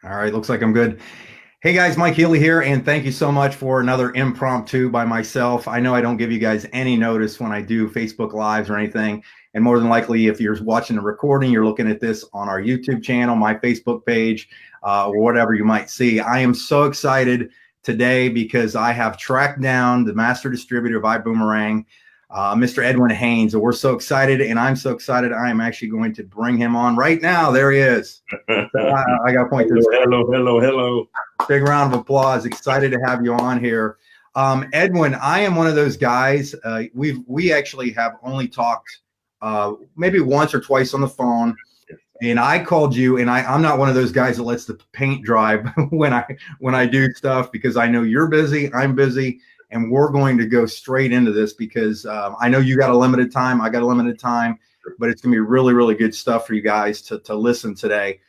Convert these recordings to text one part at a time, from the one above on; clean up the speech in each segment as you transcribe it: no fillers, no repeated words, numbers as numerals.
All right, looks like I'm good. Hey guys, Mike Healy here, and thank you so much for another impromptu by myself. I know I don't give you guys any notice when I do Facebook Lives or anything, and more than likely, if you're watching the recording, you're looking at this on our YouTube channel, my Facebook page, or whatever you might see. I am so excited today because I have tracked down the master distributor of iBuumerang, Mr. Edwin Haynes. And we're so excited, and I'm so excited. I am actually going to bring him on right now. There he is. I got to point this. Hello. Big round of applause. Excited to have you on here. Edwin, I am one of those guys. We actually have only talked maybe once or twice on the phone. And I called you, and I'm not one of those guys that lets the paint dry when I do stuff, because I know you're busy, I'm busy, and we're going to go straight into this because I know you got a limited time, I got a limited time, but it's gonna be really, really good stuff for you guys to listen today.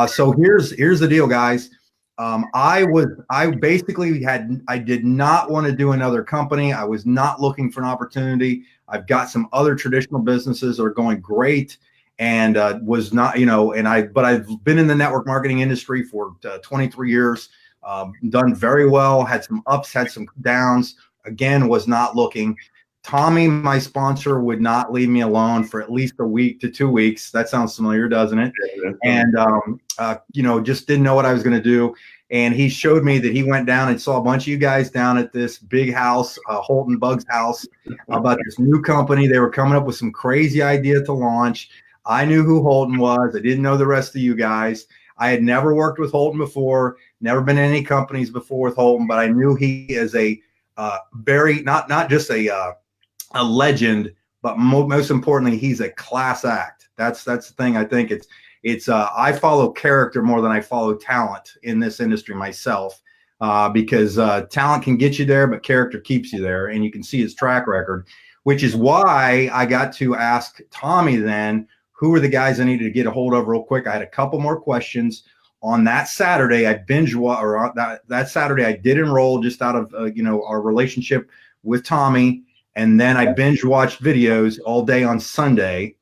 So here's the deal, guys. I did not want to do another company. I was not looking for an opportunity. I've got some other traditional businesses that are going great, and was not, but I've been in the network marketing industry for 23 years, done very well, had some ups, had some downs. Again, was not looking. Tommy, my sponsor, would not leave me alone for at least a week to 2 weeks. That sounds familiar, doesn't it? And, just didn't know what I was going to do. And he showed me that he went down and saw a bunch of you guys down at this big house, Holton Bugs house, about this new company. They were coming up with some crazy idea to launch. I knew who Holton was. I didn't know the rest of you guys. I had never worked with Holton before, never been in any companies before with Holton, but I knew he is a very, not just a legend, but most importantly, he's a class act. That's the thing. I think it's I follow character more than I follow talent in this industry myself, because talent can get you there, but character keeps you there, and you can see his track record, which is why I got to ask Tommy then, who were the guys I needed to get a hold of real quick. I had a couple more questions. On that Saturday, I that Saturday I did enroll just out of our relationship with Tommy. And then I binge watched videos all day on Sunday.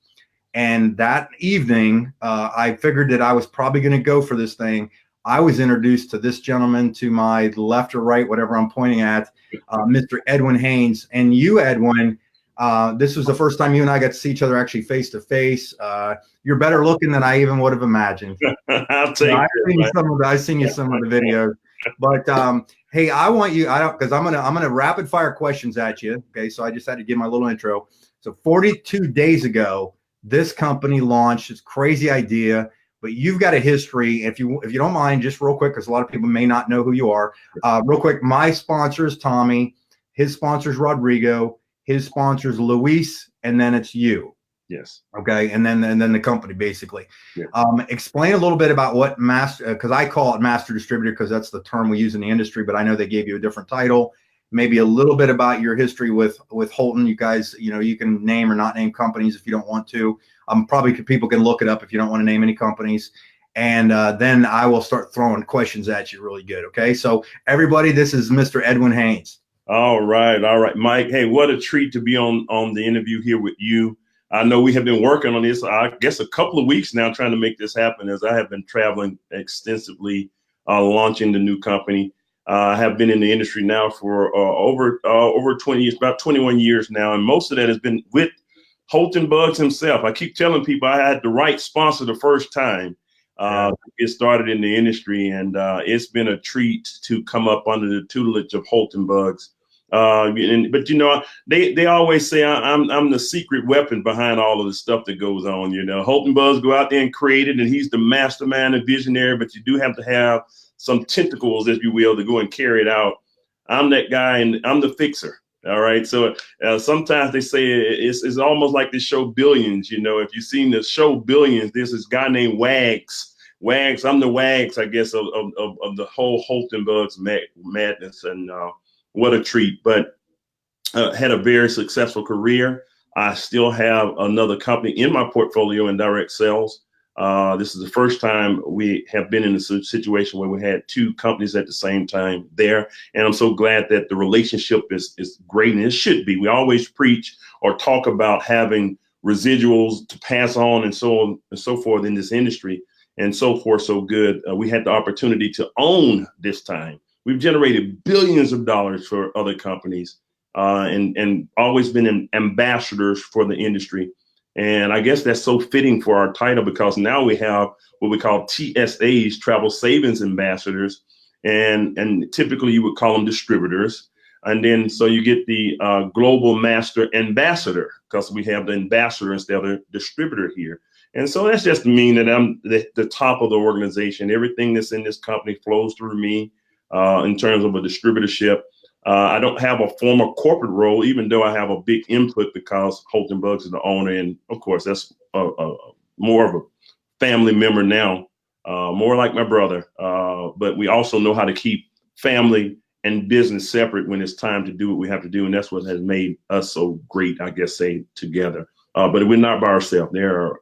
And that evening, I figured that I was probably going to go for this thing. I was introduced to this gentleman to my left or right, whatever I'm pointing at, Mr. Edwin Haynes. And you, Edwin, this was the first time you and I got to see each other actually face to face. You're better looking than I even would have imagined. I've seen you some of the videos. But hey, I want you, because I'm gonna rapid fire questions at you. Okay, so I just had to give my little intro. So 42 days ago, this company launched its crazy idea, but you've got a history. If you don't mind, just real quick, because a lot of people may not know who you are. Real quick, my sponsor is Tommy, his sponsor is Rodrigo, his sponsor is Luis, and then it's you. Yes. Okay. And then the company, basically. Yeah. Explain a little bit about what master, because I call it master distributor because that's the term we use in the industry, but I know they gave you a different title. Maybe a little bit about your history with Holton. You guys, you can name or not name companies if you don't want to. Probably people can look it up if you don't want to name any companies. And then I will start throwing questions at you really good. Okay. So everybody, this is Mr. Edwin Haynes. All right, Mike. Hey, what a treat to be on the interview here with you. I know we have been working on this, I guess, a couple of weeks now, trying to make this happen, as I have been traveling extensively, launching the new company. I have been in the industry now for over 20 years, about 21 years now, and most of that has been with Holton Bugs himself. I keep telling people I had the right sponsor the first time to get started in the industry, and it's been a treat to come up under the tutelage of Holton Bugs. But they always say I'm the secret weapon behind all of the stuff that goes on. Holton Bugs go out there and create it, and he's the mastermind and visionary. But you do have to have some tentacles, if you will, to go and carry it out. I'm that guy, and I'm the fixer. All right. So sometimes they say it's almost like the show Billions. If you've seen the show Billions, there's this guy named Wags. I'm the Wags, I guess, of the whole Holton Bugs madness, and what a treat. But had a very successful career. I still have another company in my portfolio in direct sales. This is the first time we have been in a situation where we had two companies at the same time there. And I'm so glad that the relationship is great, and it should be. We always preach or talk about having residuals to pass on and so forth in this industry. and so forth, so good. We had the opportunity to own this time. We've generated billions of dollars for other companies, and always been ambassadors for the industry. And I guess that's so fitting for our title, because now we have what we call TSAs, Travel Savings Ambassadors, and typically you would call them distributors. And then so you get the Global Master Ambassador, because we have the ambassador instead of the distributor here. And so that's just to mean that I'm the top of the organization. Everything that's in this company flows through me in terms of a distributorship. I don't have a formal corporate role, even though I have a big input, because Holton Buggs is the owner. And of course, that's more of a family member now, more like my brother. But we also know how to keep family and business separate when it's time to do what we have to do. And that's what has made us so great, I guess, say together. But we're not by ourselves. There are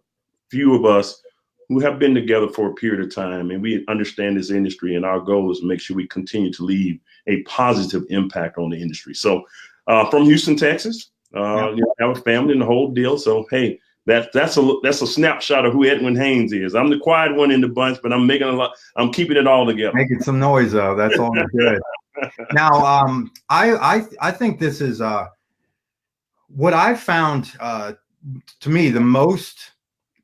few of us who have been together for a period of time, and we understand this industry, and our goal is to make sure we continue to leave a positive impact on the industry. So from Houston, Texas, you know, I have a family and the whole deal. So, hey, that's a snapshot of who Edwin Haynes is. I'm the quiet one in the bunch, but I'm keeping it all together. Making some noise, though. That's all good. Now, I think this is what I found to me the most,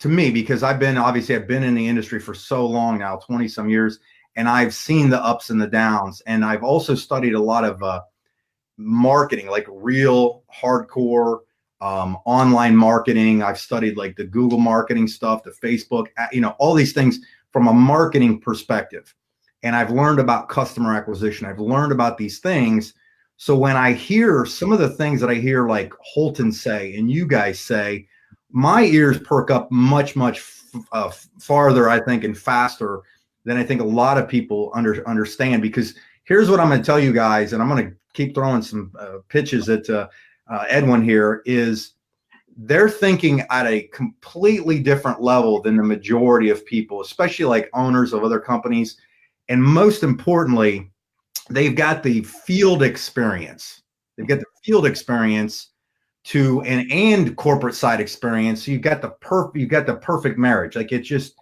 because I've been in the industry for so long now, 20 some years, and I've seen the ups and the downs. And I've also studied a lot of marketing, like real hardcore online marketing. I've studied like the Google marketing stuff, the Facebook, you know, all these things from a marketing perspective. And I've learned about customer acquisition. I've learned about these things. So when I hear some of the things that I hear like Holton say and you guys say, my ears perk up much farther, I think, and faster than I think a lot of people understand. Because here's what I'm going to tell you guys, and I'm going to keep throwing some pitches at Edwin here, is they're thinking at a completely different level than the majority of people, especially like owners of other companies. And most importantly, they've got the field experience. They've got the field experience and corporate side experience. So you've got the perfect marriage. Like it's just,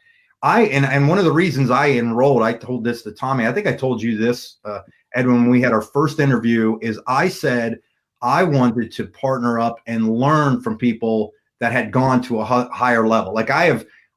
and one of the reasons I enrolled, I told this to Tommy, I think I told you this, Edwin, when we had our first interview, is I said I wanted to partner up and learn from people that had gone to a higher level. Like I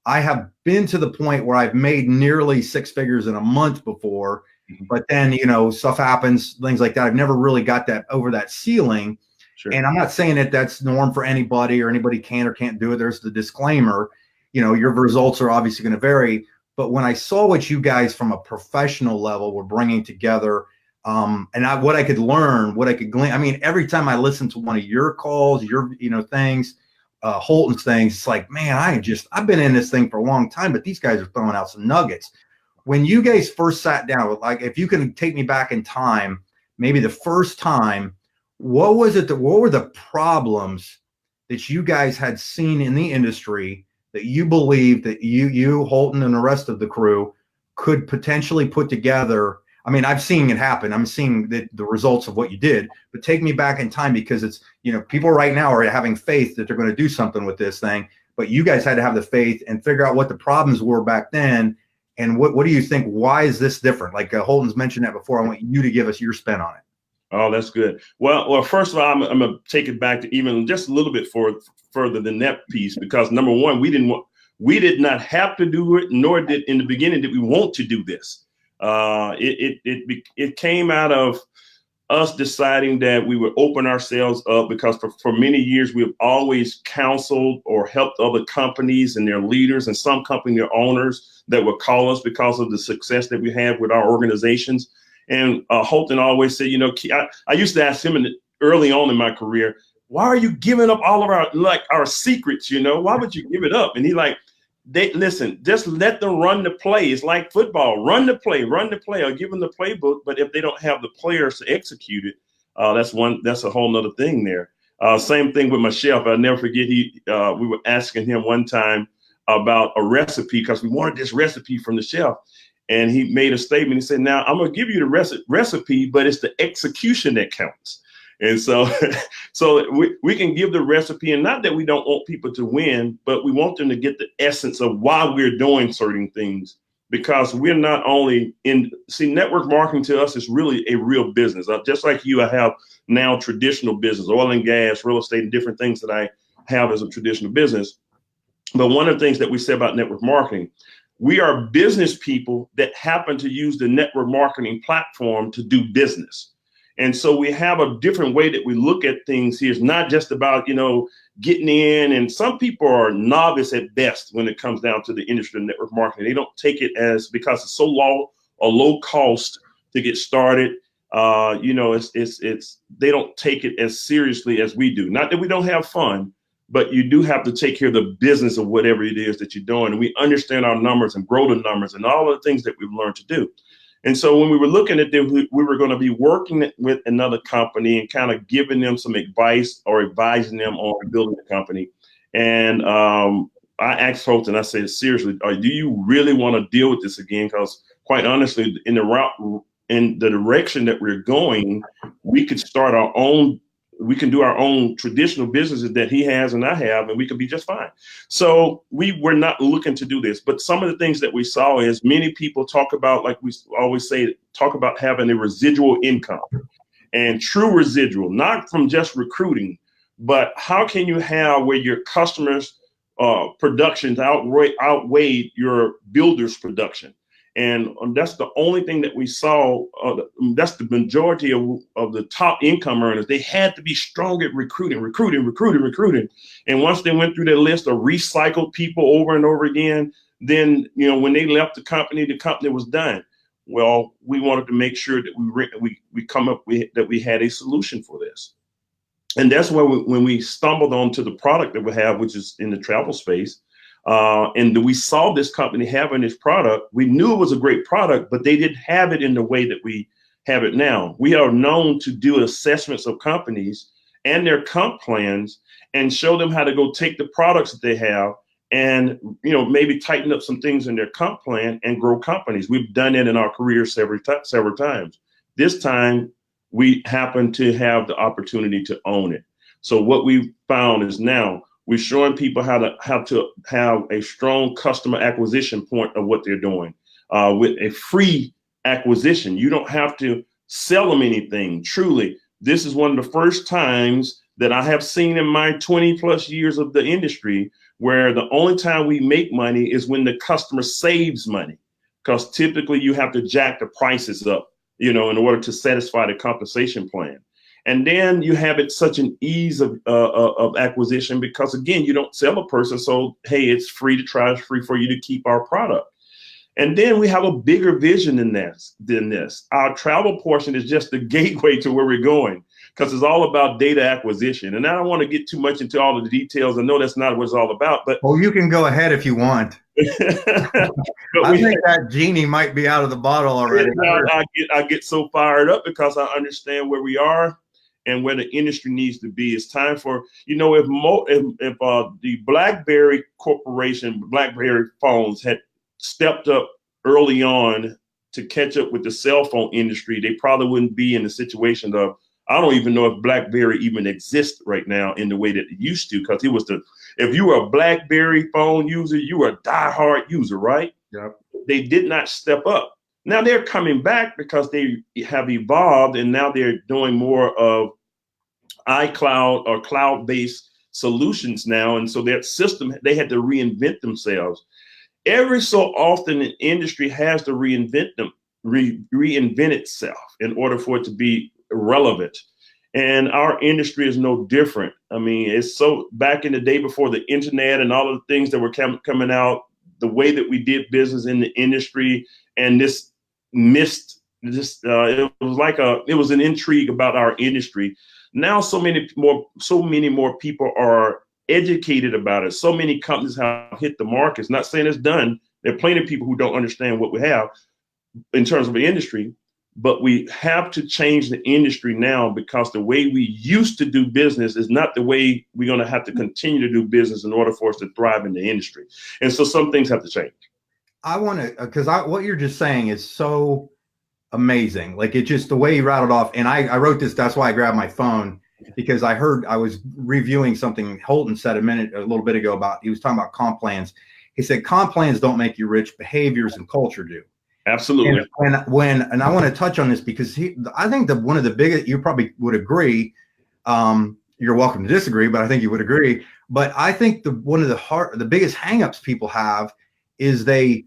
have been to the point where I've made nearly 6 figures in a month before, but then, you know, stuff happens, things like that. I've never really got that over that ceiling. Sure. And I'm not saying that that's norm for anybody, or anybody can or can't do it. There's the disclaimer, you know, your results are obviously going to vary. But when I saw what you guys from a professional level were bringing together, and what I could learn, what I could glean. I mean, every time I listen to one of your calls, your, you know, things, Holton's things, it's like, man, I've been in this thing for a long time, but these guys are throwing out some nuggets. When you guys first sat down, like, if you can take me back in time, maybe the first time, what were the problems that you guys had seen in the industry that you believed that you, Holton, and the rest of the crew could potentially put together? I mean, I've seen it happen. I'm seeing the results of what you did, but take me back in time, because it's, you know, people right now are having faith that they're going to do something with this thing, but you guys had to have the faith and figure out what the problems were back then. And what do you think? Why is this different? Like Holton's mentioned that before. I want you to give us your spin on it. Oh, that's good. Well, first of all, I'm going to take it back to even just a little bit further than that piece, because number one, we did not have to do it, nor did in the beginning did we want to do this. It came out of us deciding that we would open ourselves up, because for many years we have always counseled or helped other companies and their leaders, and some company their owners that would call us because of the success that we have with our organizations. And Holton always said, you know, I used to ask him early on in my career, why are you giving up all of our secrets? You know, why would you give it up? And he like, listen, just let them run the play. It's like football, run the play. I'll give them the playbook, but if they don't have the players to execute it, that's a whole nother thing there. Same thing with my chef. I'll never forget, we were asking him one time about a recipe, because we wanted this recipe from the chef. And he made a statement. He said, now I'm going to give you the recipe, but it's the execution that counts. And so, so we can give the recipe, and not that we don't want people to win, but we want them to get the essence of why we're doing certain things, because we're not only network marketing to us is really a real business. Just like you, I have now traditional business, oil and gas, real estate, and different things that I have as a traditional business. But one of the things that we say about network marketing, we are business people that happen to use the network marketing platform to do business. And so we have a different way that we look at things here. It's not just about, getting in. And some people are novice at best when it comes down to the industry of network marketing. They don't take it because it's so low cost to get started. They don't take it as seriously as we do. Not that we don't have fun, but you do have to take care of the business of whatever it is that you're doing. And we understand our numbers and grow the numbers and all of the things that we've learned to do. And so when we were looking at this, we were going to be working with another company and kind of giving them some advice or advising them on building the company. And I asked folks, and I said, seriously, do you really want to deal with this again? Because quite honestly, in the direction that we're going, we could start our own. We can do our own traditional businesses that he has and I have, and we could be just fine. So we were not looking to do this. But some of the things that we saw is many people talk about, like we always say, talk about having a residual income, and true residual, not from just recruiting, but how can you have where your customers' productions outweigh your builder's production? And that's the only thing that we saw. That's the majority of the top income earners. They had to be strong at recruiting. And once they went through their list of recycled people over and over again, then, when they left the company was done. Well, we wanted to make sure that we come up with that we had a solution for this. And that's why when we stumbled onto the product that we have, which is in the travel space, and we saw this company having this product. We knew it was a great product, but they didn't have it in the way that we have it now. We are known to do assessments of companies and their comp plans and show them how to go take the products that they have and, maybe tighten up some things in their comp plan and grow companies. We've done it in our career several times. This time we happen to have the opportunity to own it. So what we found is now we're showing people how to have a strong customer acquisition point of what they're doing with a free acquisition. You don't have to sell them anything. Truly, this is one of the first times that I have seen in my 20 plus years of the industry where the only time we make money is when the customer saves money, because typically you have to jack the prices up, in order to satisfy the compensation plan. And then you have it such an ease of acquisition because, again, you don't sell a person. So, hey, it's free to try. It's free for you to keep our product. And then we have a bigger vision than this. Our travel portion is just the gateway to where we're going, because it's all about data acquisition. And I don't want to get too much into all of the details. I know that's not what it's all about. But you can go ahead if you want. I think that genie might be out of the bottle already. I get so fired up because I understand where we are and where the industry needs to be. It's time for, if the BlackBerry Corporation, BlackBerry phones had stepped up early on to catch up with the cell phone industry, they probably wouldn't be in the situation of, I don't even know if BlackBerry even exists right now in the way that it used to, because if you were a BlackBerry phone user, you were a diehard user, right? Yep. They did not step up. Now they're coming back because they have evolved, and now they're doing more of iCloud or cloud-based solutions now. And so that system, they had to reinvent themselves. Every so often, an industry has to reinvent itself in order for it to be relevant. And our industry is no different. I mean, it's so back in the day before the internet and all of the things that were coming out, the way that we did business in the industry, and this missed this. It was an intrigue about our industry. Now, so many more people are educated about it. So many companies have hit the markets. Not saying it's done. There are plenty of people who don't understand what we have in terms of the industry, but we have to change the industry now, because the way we used to do business is not the way we're going to have to continue to do business in order for us to thrive in the industry. And so some things have to change. I want to, because what you're just saying is so amazing. Like it just the way he rattled off. And I wrote this. That's why I grabbed my phone, because I was reviewing something Holton said a little bit ago about, he was talking about comp plans. He said, comp plans don't make you rich, behaviors and culture do. Absolutely. And I want to touch on this because I think that one of the biggest, you probably would agree, you're welcome to disagree, but I think you would agree. But I think one of the biggest hangups people have is they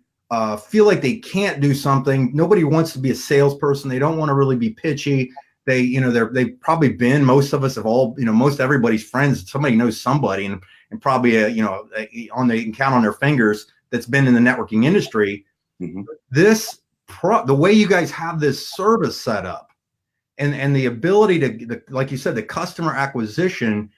feel like they can't do something. Nobody wants to be a salesperson. They don't want to really be pitchy. They've probably been, most of us have all, most everybody's friends, somebody knows somebody, and probably, they can count on their fingers that's been in the networking industry. Mm-hmm. The way you guys have this service set up and the ability to, like you said, the customer acquisition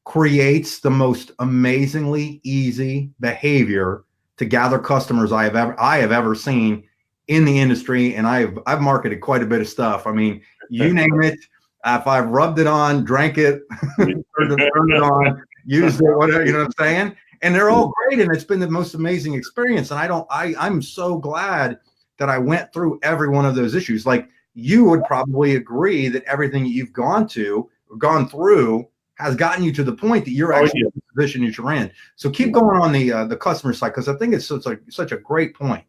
creates the most amazingly easy behavior to gather customers I have ever seen in the industry. And I've marketed quite a bit of stuff. I mean, you name it. If I've rubbed it on, drank it, turned it on, used it, whatever, you know what I'm saying? And they're all great. And it's been the most amazing experience. And I'm so glad that I went through every one of those issues. Like, you would probably agree that everything you've gone through has gotten you to the point that you're actually in the position that you're in. So keep going on the customer side, because I think it's such a great point.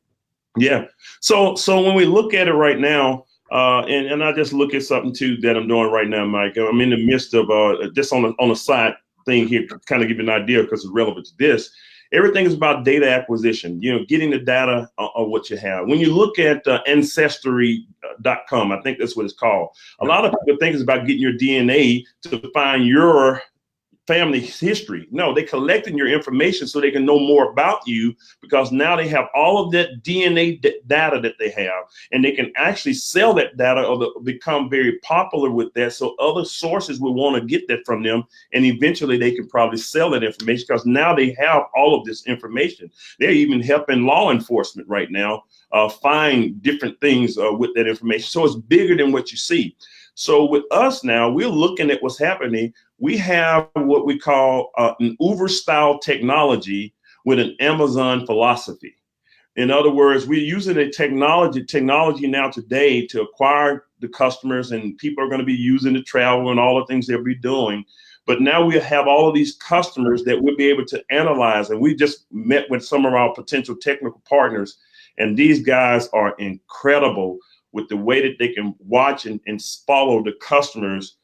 Yeah. So when we look at it right now, and I just look at something too that I'm doing right now, Mike. I'm in the midst of just on a side thing here to kind of give you an idea, because it's relevant to this. Everything is about data acquisition, getting the data of what you have. When you look at ancestry.com, I think that's what it's called. A lot of people think it's about getting your DNA to find your family history. No, they're collecting your information so they can know more about you, because now they have all of that DNA data that they have, and they can actually sell that data or become very popular with that. So other sources will want to get that from them, and eventually they can probably sell that information, because now they have all of this information. They're even helping law enforcement right now find different things with that information. So it's bigger than what you see. So with us now, we're looking at what's happening. We have what we call an Uber style technology with an Amazon philosophy. In other words, we're using a technology now today to acquire the customers, and people are going to be using the travel and all the things they'll be doing. But now we have all of these customers that we'll be able to analyze. And we just met with some of our potential technical partners, and these guys are incredible with the way that they can watch and follow the customers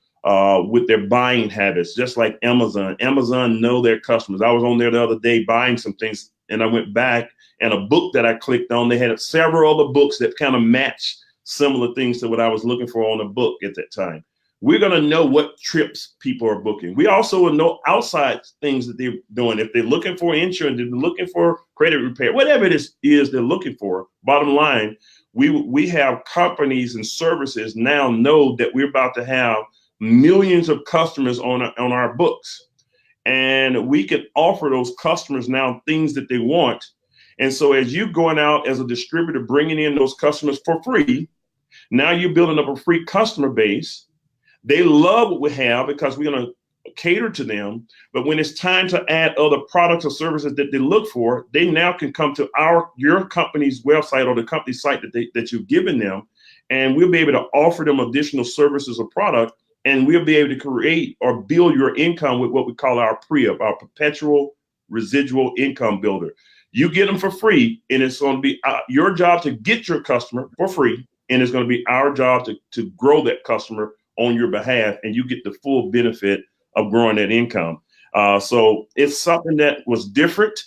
with their buying habits, just like Amazon. Amazon know their customers. I was on there the other day buying some things, and I went back, and a book that I clicked on, they had several other books that kind of match similar things to what I was looking for on a book at that time. We're going to know what trips people are booking. We also will know outside things that they're doing. If they're looking for insurance, if they're looking for credit repair, whatever it is they're looking for, bottom line, we have companies and services now know that we're about to have millions of customers on our books, and we can offer those customers now things that they want. And so as you're going out as a distributor, bringing in those customers for free, now you're building up a free customer base. They love what we have because we're going to cater to them. But when it's time to add other products or services that they look for, they now can come to your company's website or the company site that you've given them, and we'll be able to offer them additional services or product, and we'll be able to create or build your income with what we call our PREIP, our perpetual residual income builder. You get them for free, and it's going to be your job to get your customer for free, and it's going to be our job to grow that customer on your behalf, and you get the full benefit of growing that income. So it's something that was different.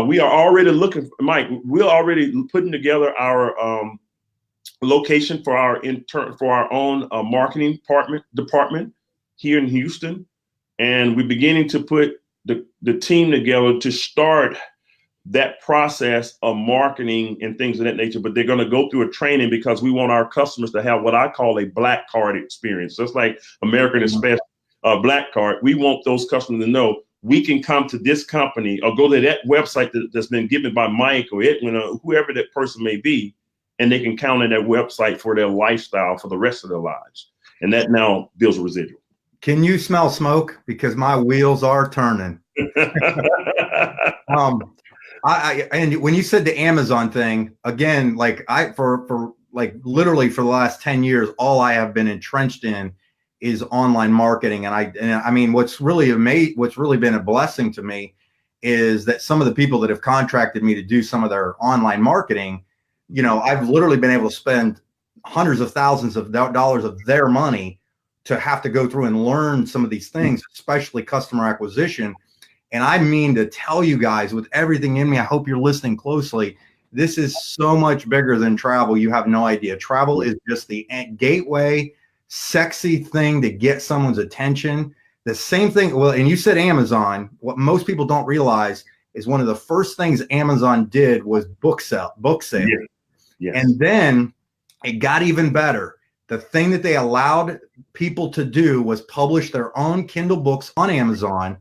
We are already looking, Mike, we're already putting together our location for our own marketing department here in Houston. And we're beginning to put the team together to start that process of marketing and things of that nature. But they're going to go through a training, because we want our customers to have what I call a black card experience. Just like American Express black card. We want those customers to know we can come to this company or go to that website that's been given by Mike or Edwin or whoever that person may be, and they can count on that website for their lifestyle for the rest of their lives. And that now builds a residual. Can you smell smoke? Because my wheels are turning. And when you said the Amazon thing, again, like for like literally for the last 10 years, all I have been entrenched in is online marketing. And I mean, what's really been a blessing to me is that some of the people that have contracted me to do some of their online marketing, you know, I've literally been able to spend hundreds of thousands of dollars of their money to have to go through and learn some of these things, especially customer acquisition. And I mean to tell you guys with everything in me, I hope you're listening closely. This is so much bigger than travel. You have no idea. Travel is just the gateway, sexy thing to get someone's attention. The same thing. Well, and you said Amazon. What most people don't realize is one of the first things Amazon did was book sale. Yeah. Yes. And then it got even better. The thing that they allowed people to do was publish their own Kindle books on Amazon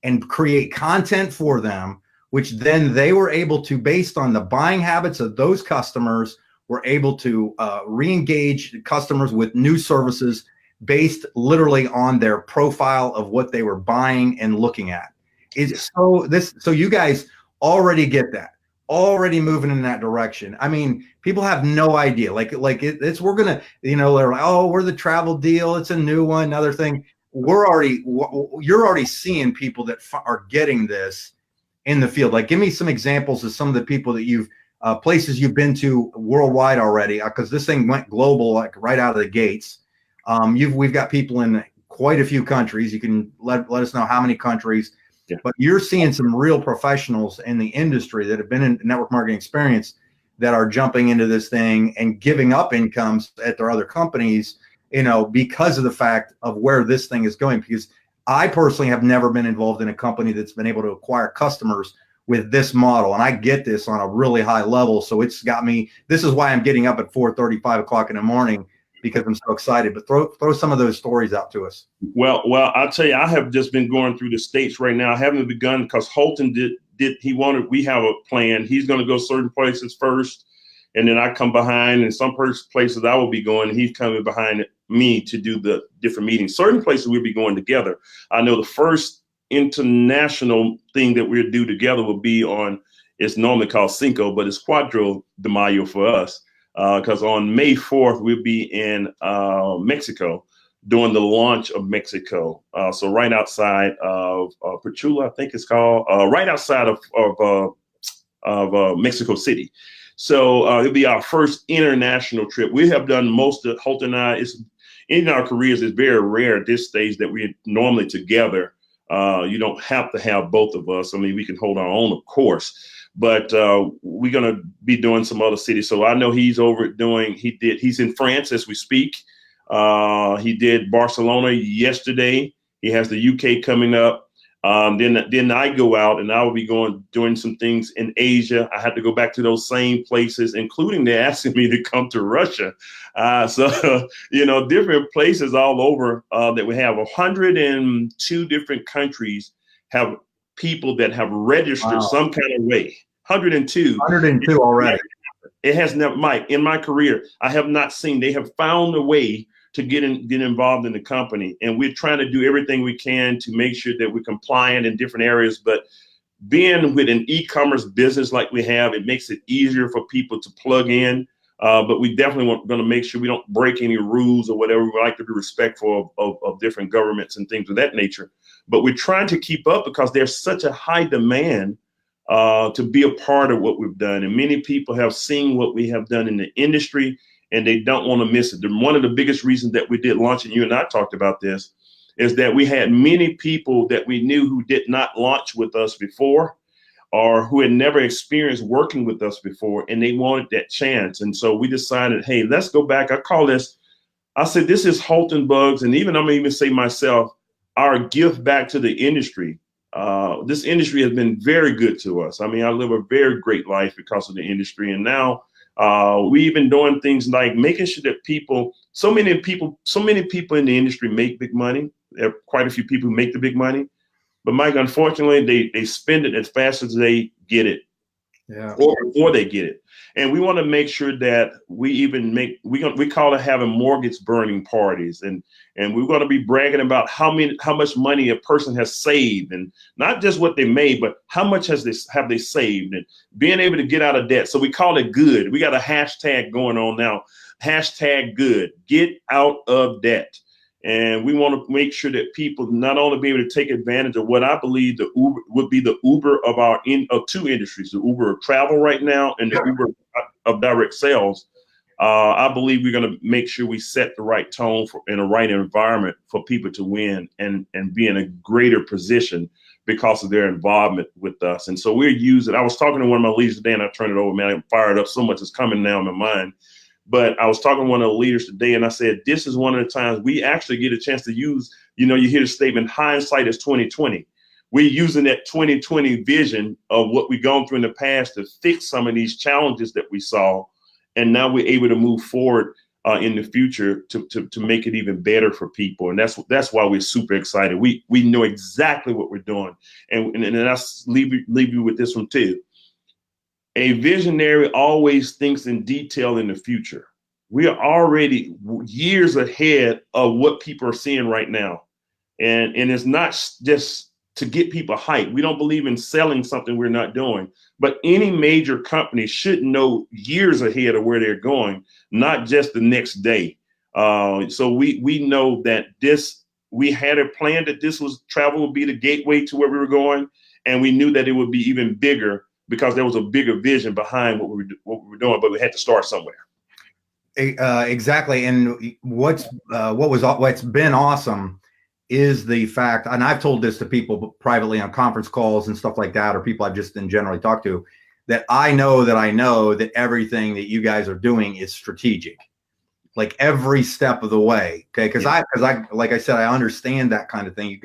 and create content for them, which then they were able to, based on the buying habits of those customers, were able to re-engage customers with new services based literally on their profile of what they were buying and looking at. So you guys already get that, already moving in that direction. I mean, people have no idea. We're gonna, you know, they're like, oh, we're the travel deal. It's a new one, another thing. You're already seeing people that are getting this in the field. Like, give me some examples of some of the people that you've places you've been to worldwide already, because this thing went global like right out of the gates. We've got people in quite a few countries. You can let us know how many countries. Yeah. But you're seeing some real professionals in the industry that have been in network marketing experience that are jumping into this thing and giving up incomes at their other companies, you know, because of the fact of where this thing is going. Because I personally have never been involved in a company that's been able to acquire customers with this model. And I get this on a really high level. So it's got me, this is why I'm getting up at 4:30, 5 o'clock in the morning, because I'm so excited. But throw some of those stories out to us. Well, I'll tell you, I have just been going through the States right now. I haven't begun because Holton we have a plan. He's going to go certain places first, and then I come behind. And some places I will be going, and he's coming behind me to do the different meetings. Certain places we'll be going together. I know the first international thing that we'll do together will be on, it's normally called Cinco, but it's Cuatro de Mayo for us. Because on May 4th, we'll be in Mexico doing the launch of Mexico. So right outside of Pachula, I think it's called, right outside of Mexico City. So it'll be our first international trip. We have done most of, Holton and I, in our careers, it's very rare at this stage that we're normally together. You don't have to have both of us. I mean, we can hold our own, of course. But we're going to be doing some other cities. So I know he's he's in France as we speak. He did Barcelona yesterday. He has the UK coming up. Then I go out and I will be doing some things in Asia. I had to go back to those same places, including they're asking me to come to Russia. So, you know, different places all over that we have 102 different countries have people that have registered some kind of way. 102 already. It has never, Mike, in my career, I have not seen, they have found a way to get involved in the company. And we're trying to do everything we can to make sure that we're compliant in different areas. But being with an e-commerce business like we have, it makes it easier for people to plug in. But we definitely going to make sure we don't break any rules or whatever. We like to be respectful of different governments and things of that nature. But we're trying to keep up because there's such a high demand to be a part of what we've done. And many people have seen what we have done in the industry and they don't want to miss it. One of the biggest reasons that we did launch, and you and I talked about this, is that we had many people that we knew who did not launch with us before or who had never experienced working with us before, and they wanted that chance. And so we decided, hey, let's go back. I said, this is Holton Bugs, and even I'm going to even say myself, our gift back to the industry. This industry has been very good to us. I mean, I live a very great life because of the industry. And now we've been doing things like making sure that so many people in the industry make big money. There are quite a few people who make the big money. But Mike, unfortunately, they spend it as fast as they get it. or before they get it. And we want to make sure that we call it having mortgage burning parties. And we're going to be bragging about how much money a person has saved, and not just what they made, but how much have they saved, and being able to get out of debt. So we call it good. We got a hashtag going on now. Hashtag good, get out of debt. And we want to make sure that people not only be able to take advantage of what I believe the Uber would be the Uber of two industries, the Uber of travel right now and the Uber of direct sales. I believe we're going to make sure we set the right tone in a right environment for people to win and be in a greater position because of their involvement with us. And so I was talking to one of my leaders today, and I turned it over, man, I'm fired up. So much is coming now in my mind. But I was talking to one of the leaders today, and I said, this is one of the times we actually get a chance to use, you hear the statement, hindsight is 2020. We're using that 2020 vision of what we've gone through in the past to fix some of these challenges that we saw. And now we're able to move forward in the future to make it even better for people. And that's why we're super excited. We know exactly what we're doing. And I'll leave you with this one too. A visionary always thinks in detail in the future. We are already years ahead of what people are seeing right now. And it's not just to get people hyped. We don't believe in selling something we're not doing. But any major company should know years ahead of where they're going, not just the next day. So we know that we had a plan that travel would be the gateway to where we were going. And we knew that it would be even bigger, because there was a bigger vision behind what we were doing, but we had to start somewhere. Exactly. And what's been awesome is the fact, and I've told this to people privately on conference calls and stuff like that, or people I've just in generally talked to, that I know that everything that you guys are doing is strategic, like every step of the way. Okay. Cause I, like I said, I understand that kind of thing.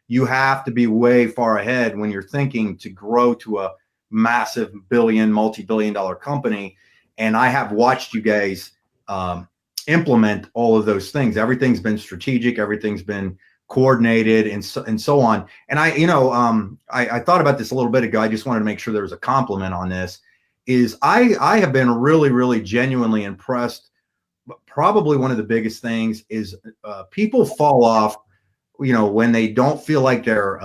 You have to be way far ahead when you're thinking to grow to a massive multi-billion-dollar company. And I have watched you guys implement all of those things. Everything's been strategic, everything's been coordinated, and so on. And I thought about this a little bit ago. I just wanted to make sure there was a compliment on this. I have been really, really genuinely impressed. Probably one of the biggest things is people fall off, when they don't feel like they're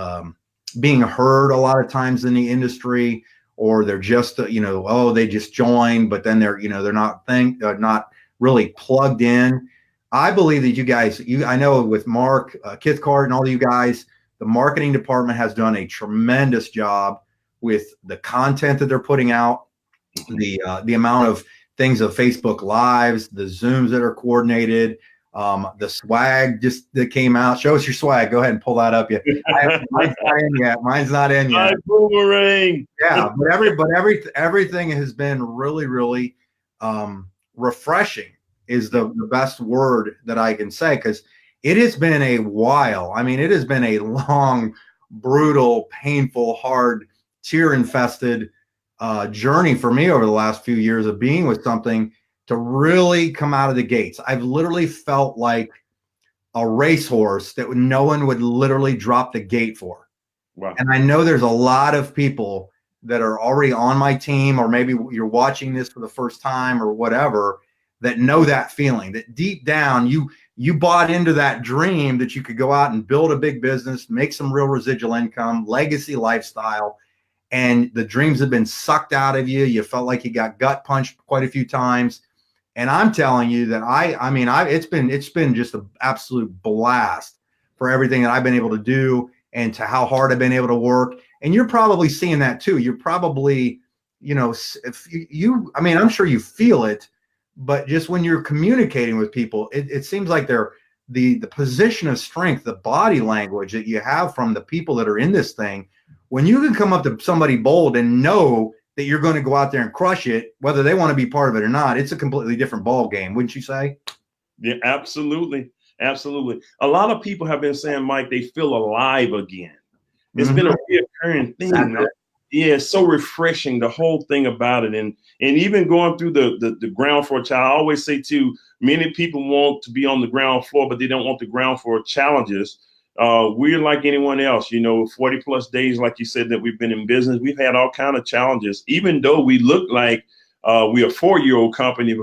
being heard a lot of times in the industry, or they're just, they just joined, but then they're not really plugged in. I believe that you guys, I know with Mark, Kithcart and all of you guys, the marketing department has done a tremendous job with the content that they're putting out, the amount of things of Facebook Lives, the Zooms that are coordinated, the swag that came out. Show us your swag. Go ahead and pull that up. Mine's not in yet. iBuumerang. Yeah, but everything has been really, really refreshing is the best word that I can say, because it has been a while. I mean, it has been a long, brutal, painful, hard, tear-infested journey for me over the last few years of being with something to really come out of the gates. I've literally felt like a racehorse that no one would literally drop the gate for. Wow. And I know there's a lot of people that are already on my team, or maybe you're watching this for the first time or whatever, that know that feeling, that deep down you bought into that dream that you could go out and build a big business, make some real residual income, legacy lifestyle, and the dreams have been sucked out of you. You felt like you got gut punched quite a few times. And I'm telling you that it's been just an absolute blast for everything that I've been able to do and to how hard I've been able to work. And you're probably seeing that too. You're probably, I'm sure you feel it, but just when you're communicating with people, it seems like the position of strength, the body language that you have from the people that are in this thing, when you can come up to somebody bold and know that you're going to go out there and crush it, whether they want to be part of it or not, it's a completely different ball game, wouldn't you say? Yeah, absolutely. Absolutely. A lot of people have been saying, Mike, they feel alive again. It's been a reoccurring thing. Yeah, it's so refreshing, the whole thing about it. And even going through the ground floor challenge, I always say too, many people want to be on the ground floor, but they don't want the ground floor challenges. we're like anyone else, 40 plus days, like you said, that we've been in business. We've had all kind of challenges, even though we look like we're a 4-year-old company,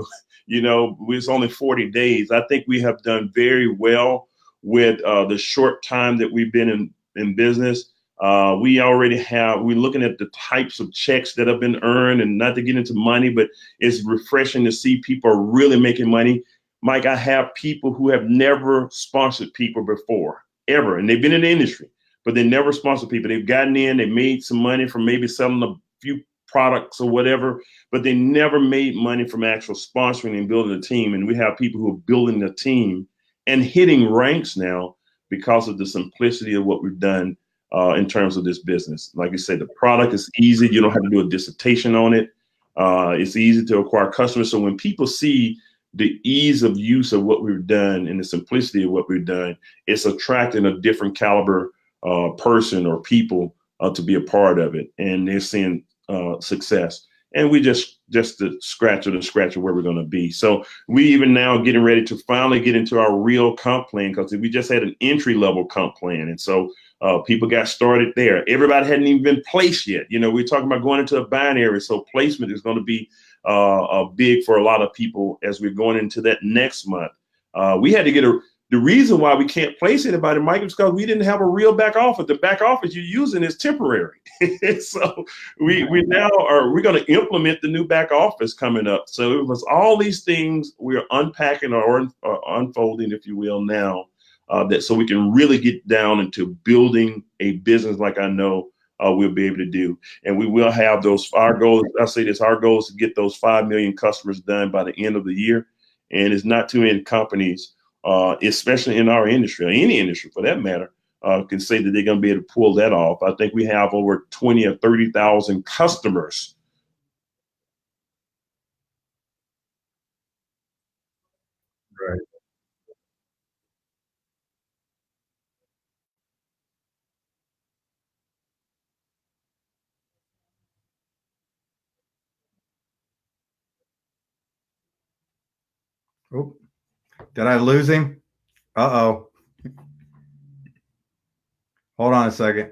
it's only 40 days. I think we have done very well with the short time that we've been in business. We're looking at the types of checks that have been earned, and not to get into money, but it's refreshing to see people are really making money. Mike, I have people who have never sponsored people before, ever. And they've been in the industry, but they never sponsored people. They've gotten in, they made some money from maybe selling a few products or whatever, but they never made money from actual sponsoring and building a team. And we have people who are building the team and hitting ranks now because of the simplicity of what we've done in terms of this business. Like you said, the product is easy. You don't have to do a dissertation on it. It's easy to acquire customers. So when people see the ease of use of what we've done and the simplicity of what we've done, it's attracting a different caliber person or people to be a part of it. And they're seeing success. And we just the scratch of where we're going to be. So we even now getting ready to finally get into our real comp plan, because we just had an entry level comp plan. And so people got started there. Everybody hadn't even been placed yet. We're talking about going into a binary. So placement is going to be big for a lot of people as we're going into that next month. We had to get the reason why we can't place anybody, Mike, is because we didn't have a real back office. The back office you're using is temporary. So we're going to implement the new back office coming up. So it was all these things we're unpacking or unfolding, if you will, now so we can really get down into building a business like I know we'll be able to do. And we will have our goals. I say this, our goal is to get those 5 million customers done by the end of the year. And it's not too many companies, especially in our industry, or any industry for that matter, can say that they're going to be able to pull that off. I think we have over 20 or 30,000 customers. Right. Oh, did I lose him? Uh-oh. Hold on a second.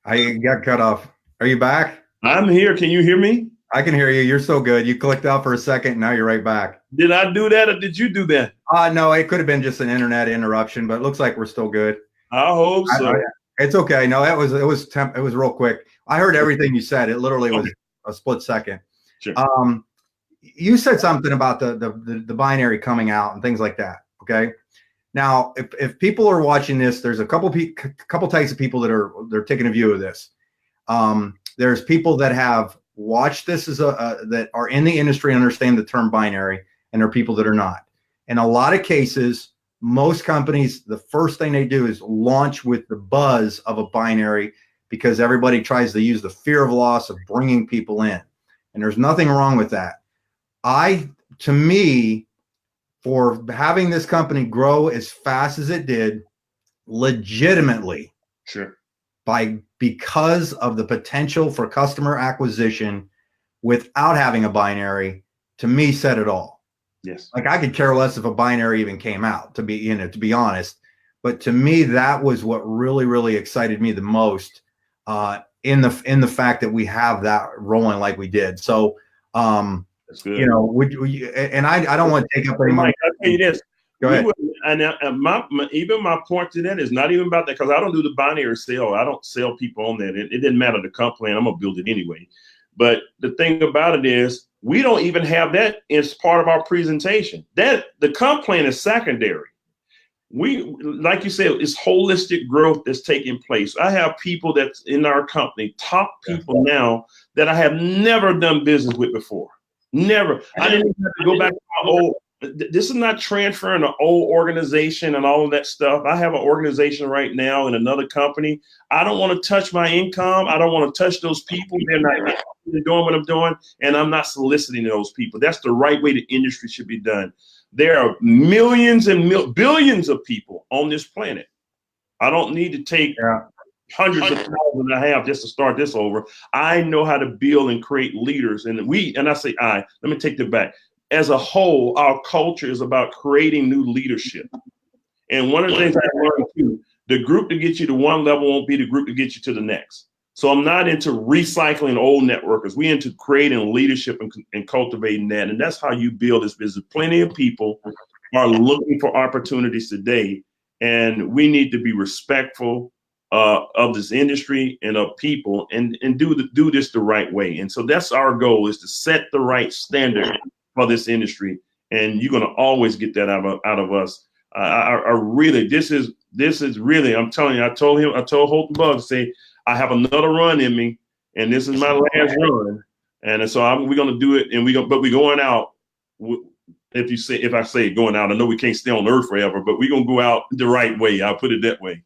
I got cut off. Are you back? I'm here. Can you hear me? I can hear you. You're so good. You clicked out for a second. Now you're right back. Did I do that, or did you do that? No, it could have been just an internet interruption, but it looks like we're still good. I hope so. It's okay. No, it was real quick. I heard everything you said. It literally was a split second. Sure. You said something about the binary coming out and things like that. Okay. Now, if people are watching this, there's a couple types of people they're taking a view of this. There's people that have watched this that are in the industry and understand the term binary, and there are people that are not. In a lot of cases, most companies, the first thing they do is launch with the buzz of a binary, because everybody tries to use the fear of loss of bringing people in. And there's nothing wrong with that. To me, for having this company grow as fast as it did, legitimately, sure, because of the potential for customer acquisition without having a binary, to me, said it all. Yes. Like, I could care less if a binary even came out, to be honest. But to me, that was what really, really excited me the most in the fact that we have that rolling like we did. So, that's good. And I don't want to take up any more. I'll tell you this. Go ahead. Even my point to that is not even about that, because I don't do the binary sale. I don't sell people on that. It didn't matter the comp plan. I'm gonna build it anyway. But the thing about it is, we don't even have that as part of our presentation. That the comp plan is secondary. We, like you said, it's holistic growth that's taking place. I have people that's in our company, top people now, that I have never done business with before. Never. I didn't even have to go back to my old. This is not transferring an old organization and all of that stuff. I have an organization right now in another company. I don't want to touch my income. I don't want to touch those people. They're not doing what I'm doing, and I'm not soliciting those people. That's the right way the industry should be done. There are millions and billions of people on this planet. I don't need to take hundreds of thousands I have just to start this over. I know how to build and create leaders. And let me take that back. As a whole, our culture is about creating new leadership. And one of the things I learned too, The group to get you to one level won't be the group to get you to the next. So I'm not into recycling old networkers. We into creating leadership and cultivating that. And that's how you build this business. Plenty of people are looking for opportunities today, and we need to be respectful of this industry and of people, and do this the right way. And so that's our goal, is to set the right standard for this industry. And you're going to always get that out of us. I really, this is really, I'm telling you, I told Holton Bugg, say, I have another run in me, and this is my last run. And so we're going to do it, and but we're going out. If I say going out, I know we can't stay on Earth forever, but we're going to go out the right way. I'll put it that way.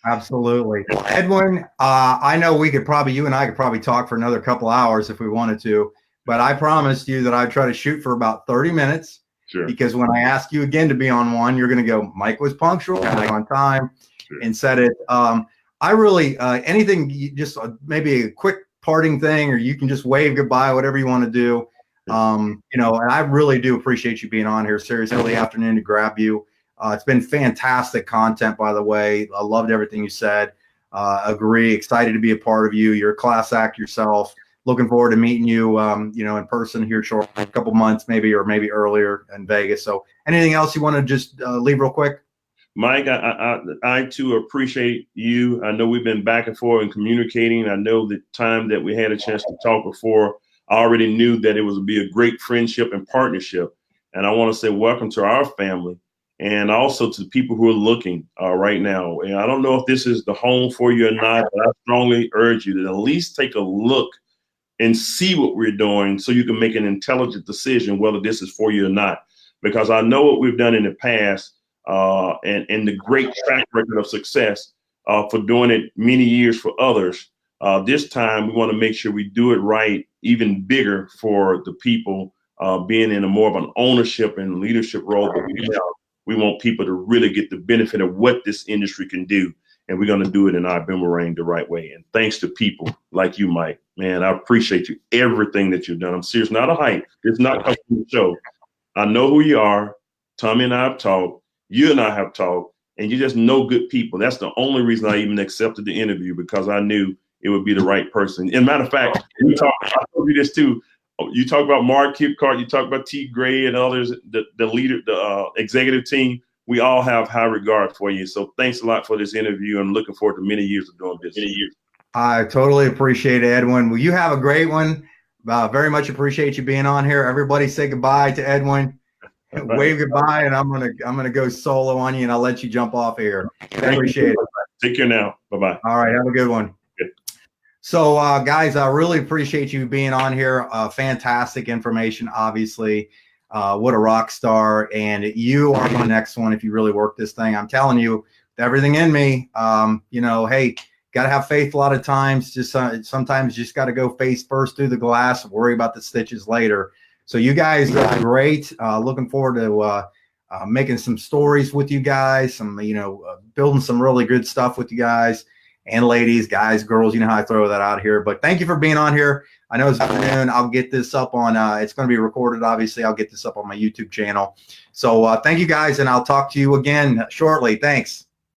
Absolutely. Edwin, I know you and I could probably talk for another couple hours if we wanted to, but I promised you that I'd try to shoot for about 30 minutes. Sure. Because when I ask you again to be on one, you're going to go, Mike was punctual, Mike on time, sure, and said it. I really, anything, just maybe a quick parting thing, or you can just wave goodbye, whatever you want to do. And I really do appreciate you being on here. Seriously, early afternoon to grab you. It's been fantastic content, by the way. I loved everything you said. Agree. Excited to be a part of you. You're a class act yourself. Looking forward to meeting you, in person here shortly, a couple months maybe, or maybe earlier in Vegas. So anything else you want to just leave real quick? Mike, I too appreciate you. I know we've been back and forth and communicating. I know the time that we had a chance to talk before, I already knew that it was be a great friendship and partnership. And I want to say welcome to our family, and also to the people who are looking right now. And I don't know if this is the home for you or not, but I strongly urge you to at least take a look and see what we're doing, so you can make an intelligent decision whether this is for you or not. Because I know what we've done in the past, and the great track record of success for doing it many years for others. This time we want to make sure we do it right, even bigger for the people, being in a more of an ownership and leadership role that we have. We want people to really get the benefit of what this industry can do. And we're going to do it in iBuumerang the right way. And thanks to people like you, Mike, man, I appreciate you, everything that you've done. I'm serious, not a hype. It's not coming from the show. I know who you are. Tommy and I have talked. You and I have talked. And you just know good people. That's the only reason I even accepted the interview, because I knew it would be the right person. And matter of fact, I told you this too. You talk about Mark Kipcart, you talk about T. Gray and others, the leader, the executive team. We all have high regard for you. So thanks a lot for this interview. I'm looking forward to many years of doing this. I totally appreciate it, Edwin. Well, you have a great one. Very much appreciate you being on here. Everybody say goodbye to Edwin. Wave goodbye, and I'm gonna go solo on you, and I'll let you jump off here. Appreciate it. Take care now. Bye-bye. All right, have a good one. Good. So guys, I really appreciate you being on here. Fantastic information, obviously. What a rock star. And you are the next one if you really work this thing. I'm telling you, with everything in me, hey, got to have faith a lot of times. Just sometimes you just got to go face first through the glass, worry about the stitches later. So you guys are great. Looking forward to making some stories with you guys, building some really good stuff with you guys and ladies, guys, girls. You know how I throw that out here. But thank you for being on here. I know it's afternoon. I'll get this up on, it's going to be recorded, obviously. I'll get this up on my YouTube channel. So thank you guys, and I'll talk to you again shortly. Thanks.